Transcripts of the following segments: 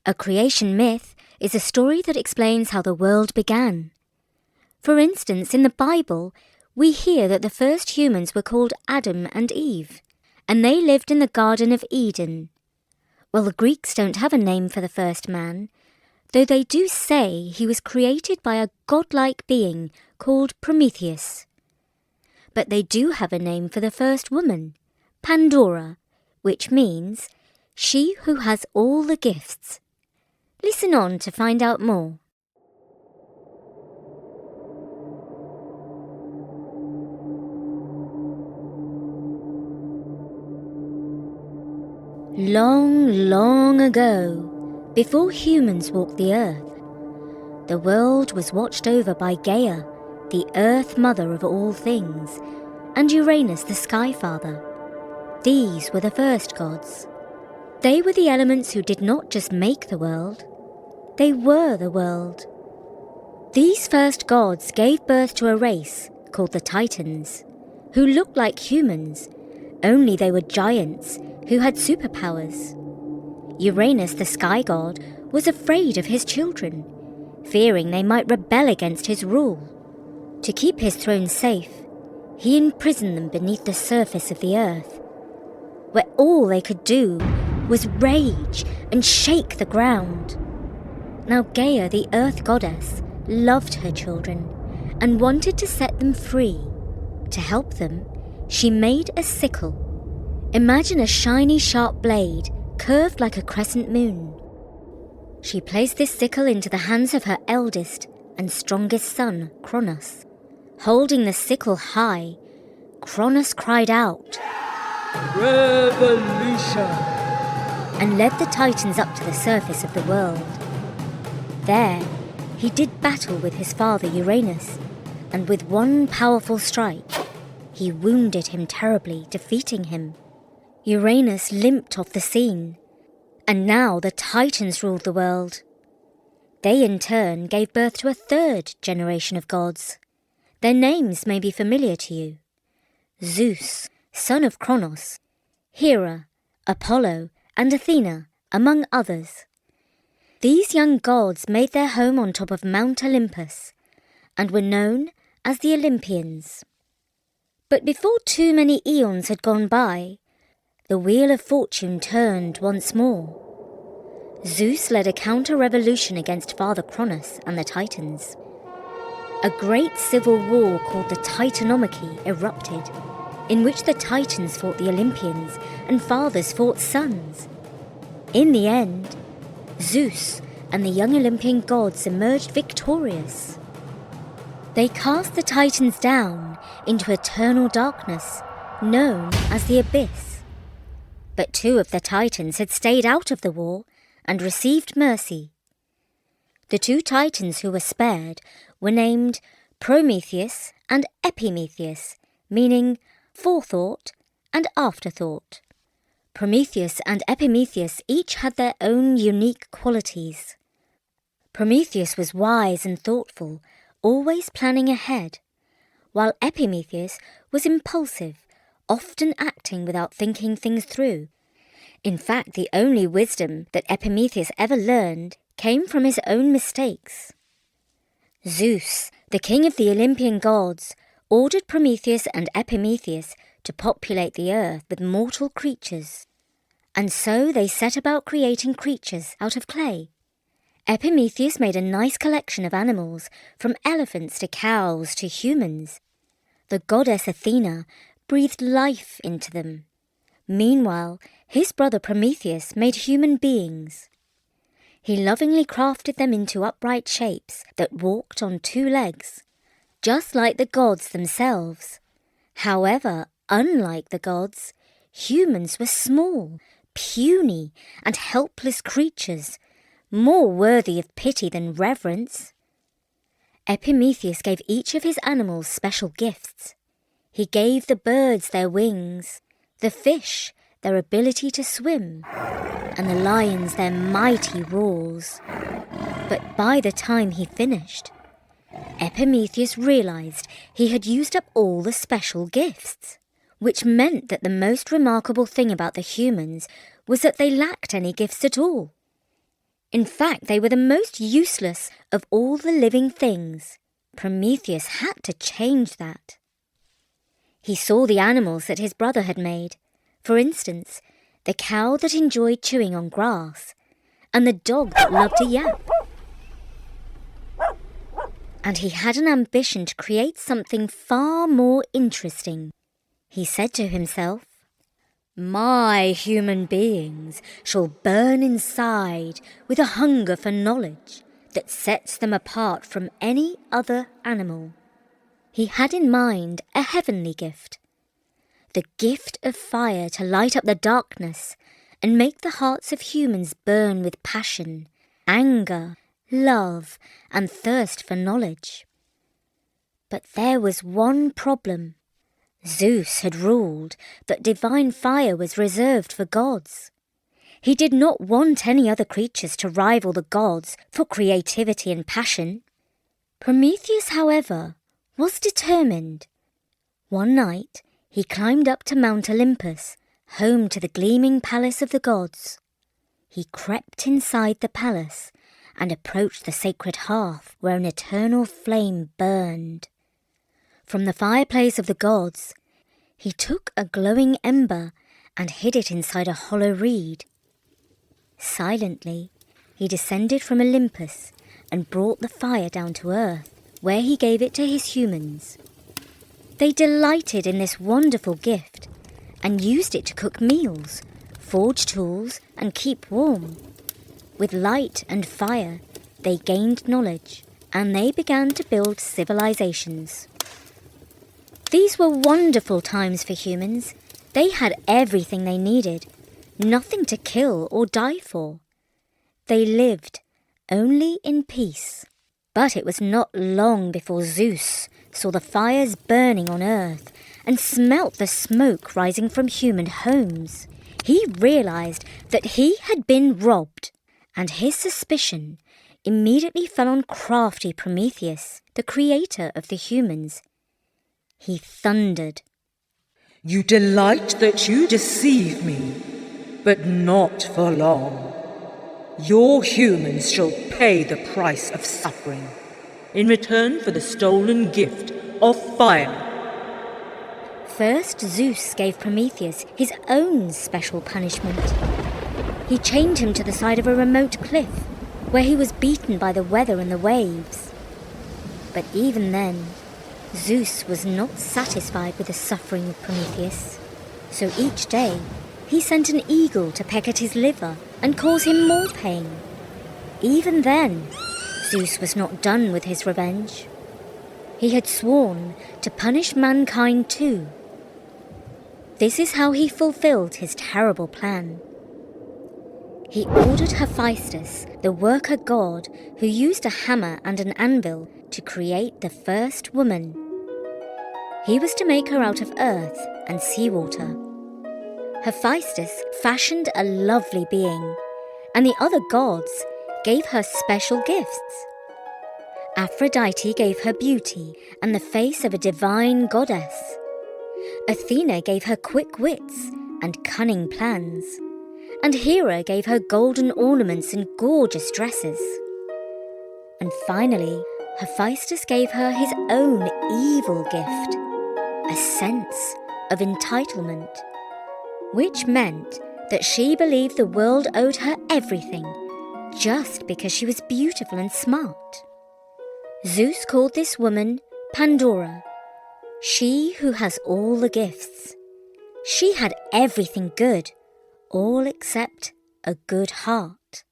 A creation myth is a story that explains how the world began. For instance, in the Bible, we hear that the first humans were called Adam and Eve, and they lived in the Garden of Eden. Well, the Greeks don't have a name for the first man, though they do say he was created by a godlike being called Prometheus. But they do have a name for the first woman, Pandora, which means she who has all the gifts. Listen on to find out more. Long, long ago, before humans walked the earth, the world was watched over by Gaia, the Earth Mother of all things, and Uranus, the Sky Father. These were the first gods. They were the elements who did not just make the world, they were the world. These first gods gave birth to a race called the Titans, who looked like humans, only they were giants who had superpowers. Uranus, the sky god, was afraid of his children, fearing they might rebel against his rule. To keep his throne safe, he imprisoned them beneath the surface of the earth, where all they could do was rage and shake the ground. Now Gaia, the earth goddess, loved her children and wanted to set them free. To help them, she made a sickle. Imagine a shiny, sharp blade curved like a crescent moon. She placed this sickle into the hands of her eldest and strongest son, Kronos. Holding the sickle high, Kronos cried out, "Revolution!" and led the Titans up to the surface of the world. There, he did battle with his father Uranus, and with one powerful strike, he wounded him terribly, defeating him. Uranus limped off the scene, and now the Titans ruled the world. They in turn gave birth to a third generation of gods. Their names may be familiar to you: Zeus, son of Kronos, Hera, Apollo, and Athena, among others. These young gods made their home on top of Mount Olympus and were known as the Olympians. But before too many eons had gone by, the wheel of fortune turned once more. Zeus led a counter-revolution against Father Kronos and the Titans. A great civil war called the Titanomachy erupted, in which the Titans fought the Olympians and fathers fought sons. In the end, Zeus and the young Olympian gods emerged victorious. They cast the Titans down into eternal darkness, known as the Abyss. But two of the Titans had stayed out of the war and received mercy. The two Titans who were spared were named Prometheus and Epimetheus, meaning forethought and afterthought. Prometheus and Epimetheus each had their own unique qualities. Prometheus was wise and thoughtful, always planning ahead, while Epimetheus was impulsive, often acting without thinking things through. In fact, the only wisdom that Epimetheus ever learned came from his own mistakes. Zeus, the king of the Olympian gods, ordered Prometheus and Epimetheus to populate the earth with mortal creatures. And so they set about creating creatures out of clay. Epimetheus made a nice collection of animals, from elephants to cows to humans. The goddess Athena breathed life into them. Meanwhile, his brother Prometheus made human beings. He lovingly crafted them into upright shapes that walked on two legs, just like the gods themselves. However, unlike the gods, humans were small, puny, and helpless creatures, more worthy of pity than reverence. Epimetheus gave each of his animals special gifts. He gave the birds their wings, the fish their ability to swim, and the lions their mighty roars. But by the time he finished, Epimetheus realized he had used up all the special gifts, which meant that the most remarkable thing about the humans was that they lacked any gifts at all. In fact, they were the most useless of all the living things. Prometheus had to change that. He saw the animals that his brother had made. For instance, the cow that enjoyed chewing on grass, and the dog that loved to yap. And he had an ambition to create something far more interesting. He said to himself, "My human beings shall burn inside with a hunger for knowledge that sets them apart from any other animal." He had in mind a heavenly gift, the gift of fire to light up the darkness and make the hearts of humans burn with passion, anger, love, and thirst for knowledge. But there was one problem. Zeus had ruled that divine fire was reserved for gods. He did not want any other creatures to rival the gods for creativity and passion. Prometheus, however, was determined. One night, he climbed up to Mount Olympus, home to the gleaming palace of the gods. He crept inside the palace and approached the sacred hearth where an eternal flame burned. From the fireplace of the gods, he took a glowing ember and hid it inside a hollow reed. Silently, he descended from Olympus and brought the fire down to earth, where he gave it to his humans. They delighted in this wonderful gift and used it to cook meals, forge tools, and keep warm. With light and fire, they gained knowledge, and they began to build civilizations. These were wonderful times for humans. They had everything they needed, nothing to kill or die for. They lived only in peace. But it was not long before Zeus saw the fires burning on earth and smelt the smoke rising from human homes. He realized that he had been robbed, and his suspicion immediately fell on crafty Prometheus, the creator of the humans. He thundered, "You delight that you deceive me, but not for long. Your humans shall pay the price of suffering in return for the stolen gift of fire." First, Zeus gave Prometheus his own special punishment. He chained him to the side of a remote cliff, where he was beaten by the weather and the waves. But even then, Zeus was not satisfied with the suffering of Prometheus. So each day, he sent an eagle to peck at his liver and cause him more pain. Even then, Zeus was not done with his revenge. He had sworn to punish mankind too. This is how he fulfilled his terrible plan. He ordered Hephaestus, the worker god who used a hammer and an anvil to create the first woman. He was to make her out of earth and seawater. Hephaestus fashioned a lovely being, and the other gods gave her special gifts. Aphrodite gave her beauty and the face of a divine goddess. Athena gave her quick wits and cunning plans, and Hera gave her golden ornaments and gorgeous dresses. And finally, Hephaestus gave her his own evil gift, a sense of entitlement, which meant that she believed the world owed her everything just because she was beautiful and smart. Zeus called this woman Pandora, she who has all the gifts. She had everything good, all except a good heart.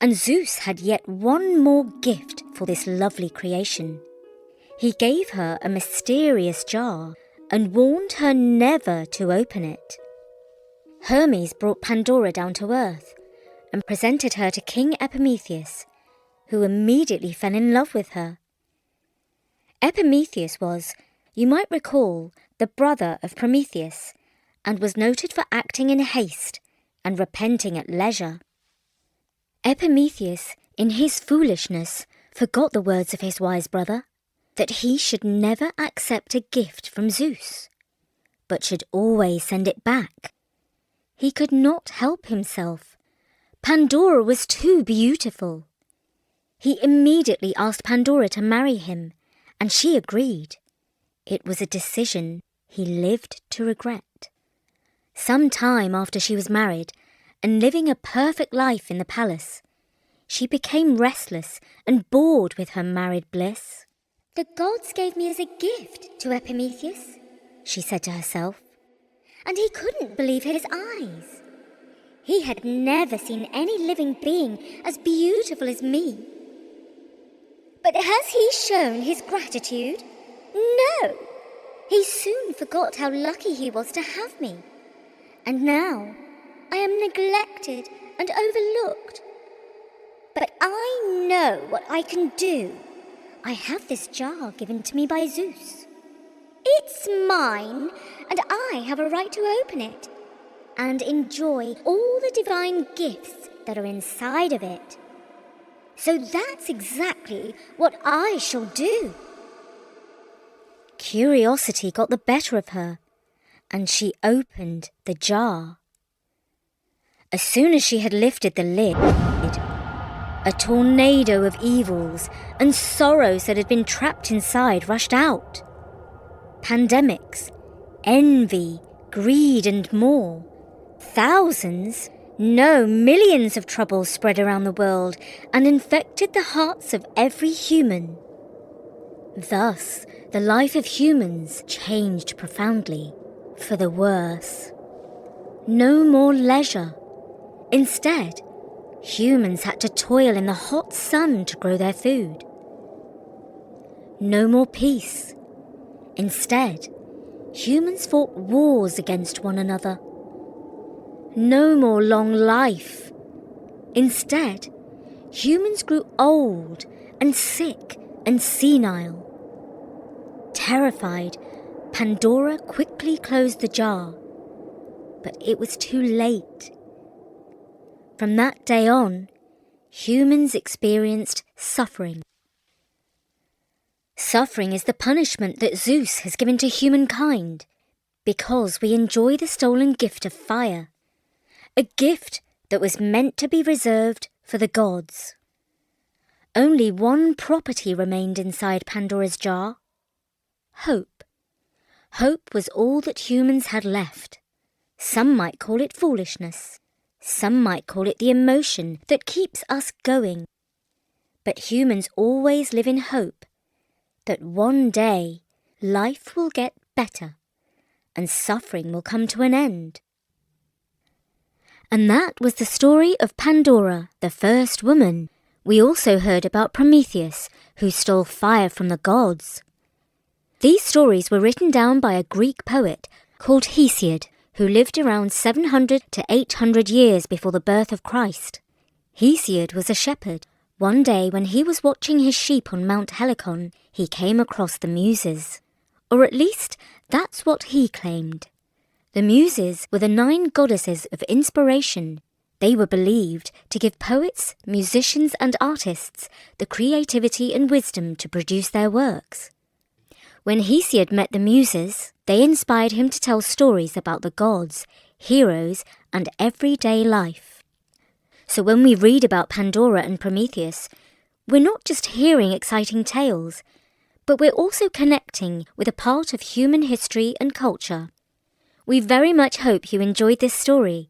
And Zeus had yet one more gift for this lovely creation. He gave her a mysterious jar and warned her never to open it. Hermes brought Pandora down to earth and presented her to King Epimetheus, who immediately fell in love with her. Epimetheus was, you might recall, the brother of Prometheus, and was noted for acting in haste and repenting at leisure. Epimetheus, in his foolishness, forgot the words of his wise brother, that he should never accept a gift from Zeus, but should always send it back. He could not help himself, Pandora was too beautiful. He immediately asked Pandora to marry him, and she agreed. It was a decision he lived to regret. Some time after she was married and living a perfect life in the palace, she became restless and bored with her married bliss. "The gods gave me as a gift to Epimetheus," she said to herself, and he couldn't believe his eyes. He had never seen any living being as beautiful as me. But has he shown his gratitude? No! He soon forgot how lucky he was to have me. And now I am neglected and overlooked. But I know what I can do. I have this jar given to me by Zeus. It's mine, and I have a right to open it and enjoy all the divine gifts that are inside of it. So that's exactly what I shall do." Curiosity got the better of her, and she opened the jar. As soon as she had lifted the lid, a tornado of evils and sorrows that had been trapped inside rushed out. Pandemics, envy, greed, and more. Thousands, no, millions of troubles spread around the world and infected the hearts of every human. Thus, the life of humans changed profoundly, for the worse. No more leisure. Instead, humans had to toil in the hot sun to grow their food. No more peace. Instead, humans fought wars against one another. No more long life. Instead, humans grew old and sick and senile. Terrified, Pandora quickly closed the jar, but it was too late. From that day on, humans experienced suffering. Suffering is the punishment that Zeus has given to humankind because we enjoy the stolen gift of fire, a gift that was meant to be reserved for the gods. Only one property remained inside Pandora's jar: hope. Hope was all that humans had left. Some might call it foolishness. Some might call it the emotion that keeps us going. But humans always live in hope that one day life will get better and suffering will come to an end. And that was the story of Pandora, the first woman. We also heard about Prometheus, who stole fire from the gods. These stories were written down by a Greek poet called Hesiod, who lived around 700 to 800 years before the birth of Christ. Hesiod was a shepherd. One day when he was watching his sheep on Mount Helicon, he came across the Muses. Or at least, that's what he claimed. The Muses were the 9 goddesses of inspiration. They were believed to give poets, musicians, and artists the creativity and wisdom to produce their works. When Hesiod met the Muses, they inspired him to tell stories about the gods, heroes, and everyday life. So when we read about Pandora and Prometheus, we're not just hearing exciting tales, but we're also connecting with a part of human history and culture. We very much hope you enjoyed this story,